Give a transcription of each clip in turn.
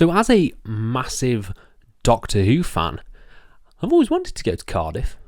So as a massive Doctor Who fan, I've always wanted to go to Cardiff.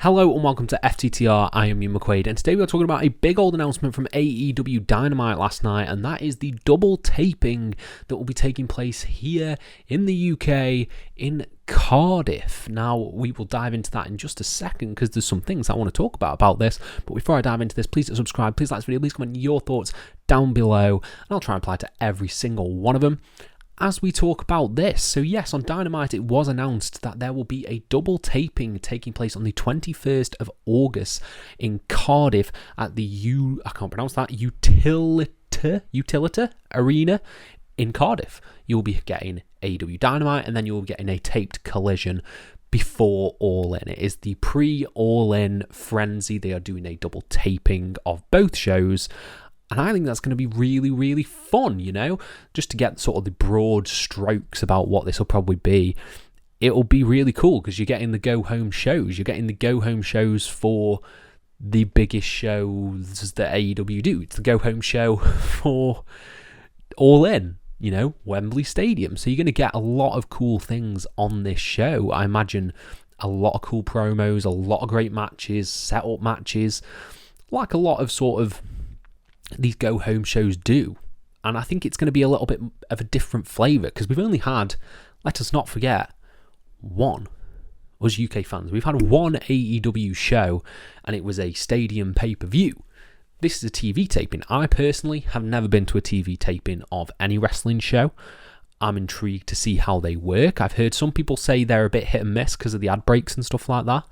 Hello and welcome to FTTR, I am Ian McQuaid, and today we are talking about a big old announcement from AEW Dynamite last night, and that is the double taping that will be taking place here in the UK in Cardiff. Now, we will dive into that in just a second because there's some things I want to talk about this, but before I dive into this, please subscribe, please like this video, please comment your thoughts down below, and I'll try and reply to every single one of them as we talk about this. So yes, on Dynamite it was announced that there will be a double taping taking place on the 21st of August in Cardiff at the Utilita Arena in Cardiff. You'll be getting AEW Dynamite and then you'll be getting a taped Collision before All In. It is the pre-All In frenzy. They are doing a double taping of both shows. And I think that's going to be really, really fun, you know, just to get sort of the broad strokes about what this will probably be. It'll be really cool because you're getting the go-home shows. You're getting the go-home shows for the biggest shows that AEW do. It's the go-home show for All In, you know, Wembley Stadium. So you're going to get a lot of cool things on this show. I imagine a lot of cool promos, a lot of great matches, set-up matches, like a lot of sort of these go-home shows do. And I think it's going to be a little bit of a different flavour because we've only had, let us not forget, us UK fans, we've had one AEW show and it was a stadium pay-per-view. This is a TV taping. I personally have never been to a TV taping of any wrestling show. I'm intrigued to see how they work. I've heard some people say they're a bit hit and miss because of the ad breaks and stuff like that.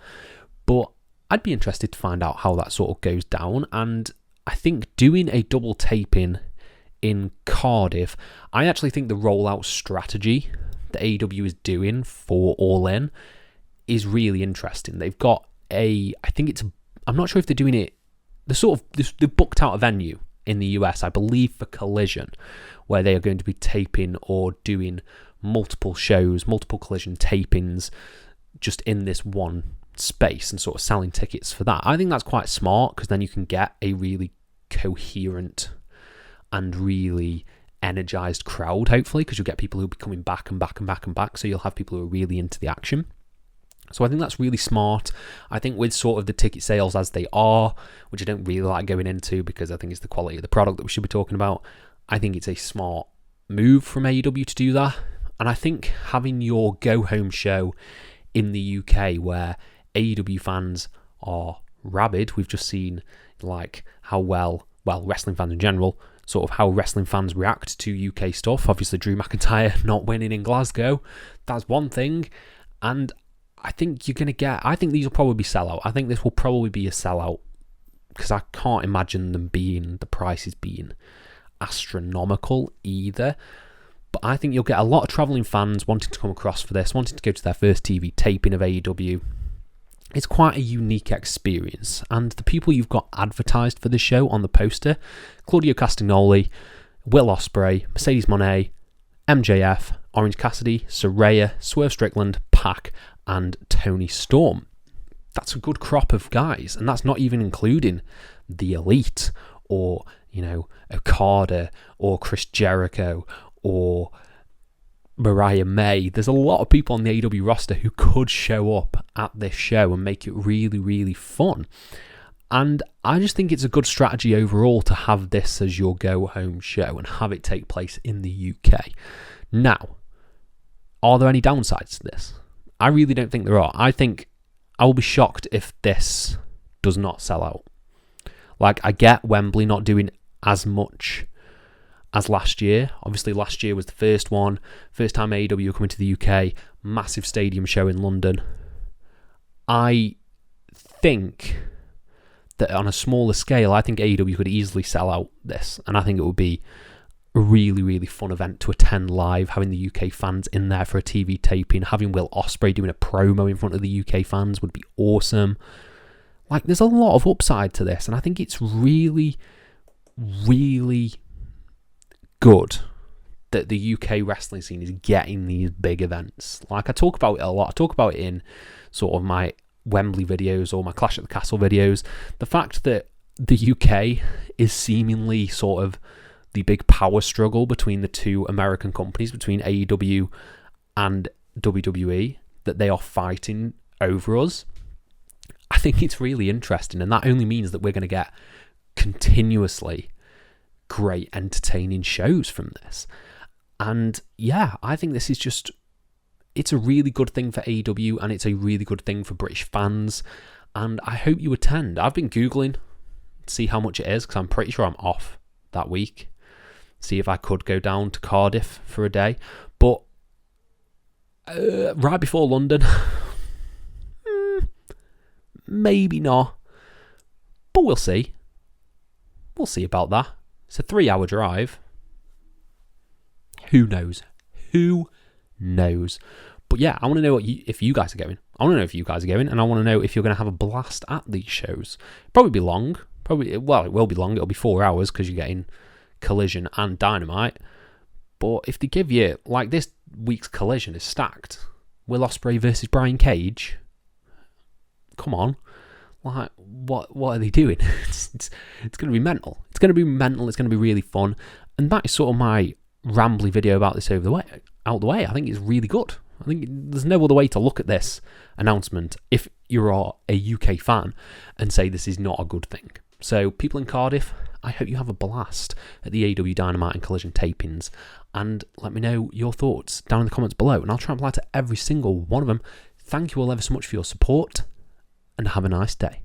But I'd be interested to find out how that sort of goes down. And I think doing a double taping in Cardiff, I actually think the rollout strategy that AEW is doing for All In is really interesting. They've got I'm not sure if they're doing it, they've booked out a venue in the US, I believe for Collision, where they are going to be taping or doing multiple shows, multiple Collision tapings just in this one space and sort of selling tickets for that. I think that's quite smart because then you can get a really coherent and really energized crowd, hopefully, because you'll get people who'll be coming back and back and back and back, so you'll have people who are really into the action. So I think that's really smart. I think with sort of the ticket sales as they are, which I don't really like going into because I think it's the quality of the product that we should be talking about, I think it's a smart move from AEW to do that. And I think having your go-home show in the UK where AEW fans are rabid. We've just seen like how well wrestling fans in general, sort of how wrestling fans react to UK stuff. Obviously Drew McIntyre not winning in Glasgow, that's one thing. And I think you're going to get, I think these will probably be sellout. I think this will probably be a sellout because I can't imagine the prices being astronomical either. But I think you'll get a lot of travelling fans wanting to come across for this, wanting to go to their first TV taping of AEW. It's quite a unique experience, and the people you've got advertised for the show on the poster, Claudio Castagnoli, Will Ospreay, Mercedes Moné, MJF, Orange Cassidy, Saraya, Swerve Strickland, Pac, and Tony Storm. That's a good crop of guys, and that's not even including the Elite, or, you know, Okada, or Chris Jericho, or Mariah May. There's a lot of people on the AEW roster who could show up at this show and make it really, really fun. And I just think it's a good strategy overall to have this as your go-home show and have it take place in the UK. Now, are there any downsides to this? I really don't think there are. I think I will be shocked if this does not sell out. Like, I get Wembley not doing as much as last year. Obviously, last year was the first time AEW were coming to the UK, massive stadium show in London. I think that on a smaller scale, I think AEW could easily sell out this, and I think it would be a really, really fun event to attend live, having the UK fans in there for a TV taping, having Will Ospreay doing a promo in front of the UK fans would be awesome. Like, there's a lot of upside to this, and I think it's really, really good that the UK wrestling scene is getting these big events. Like, I talk about it a lot. I talk about it in sort of my Wembley videos or my Clash at the Castle videos. The fact that the UK is seemingly sort of the big power struggle between the two American companies, between AEW and WWE, that they are fighting over us. I think it's really interesting, and that only means that we're going to get continuously great entertaining shows from this. And yeah, I think this is just, it's a really good thing for AEW, and it's a really good thing for British fans, and I hope you attend. I've been Googling to see how much it is, because I'm pretty sure I'm off that week. See if I could go down to Cardiff for a day, but right before London, maybe not, but we'll see. We'll see about that. It's a 3-hour drive. Who knows? Who knows? But yeah, I want to know if you guys are going. I want to know if you guys are going, and I want to know if you're going to have a blast at these shows. Probably be long. Well, it will be long. It'll be 4 hours because you're getting Collision and Dynamite. But if they give you, like, this week's Collision is stacked. Will Ospreay versus Brian Cage. Come on. Like, what are they doing? It's going to be mental. It's going to be mental. It's going to be really fun. And that is sort of my rambly video about this out the way. I think it's really good. I think there's no other way to look at this announcement if you're a UK fan and say this is not a good thing. So people in Cardiff, I hope you have a blast at the AEW Dynamite and Collision tapings, and let me know your thoughts down in the comments below, and I'll try and reply to every single one of them. Thank you all ever so much for your support, and have a nice day.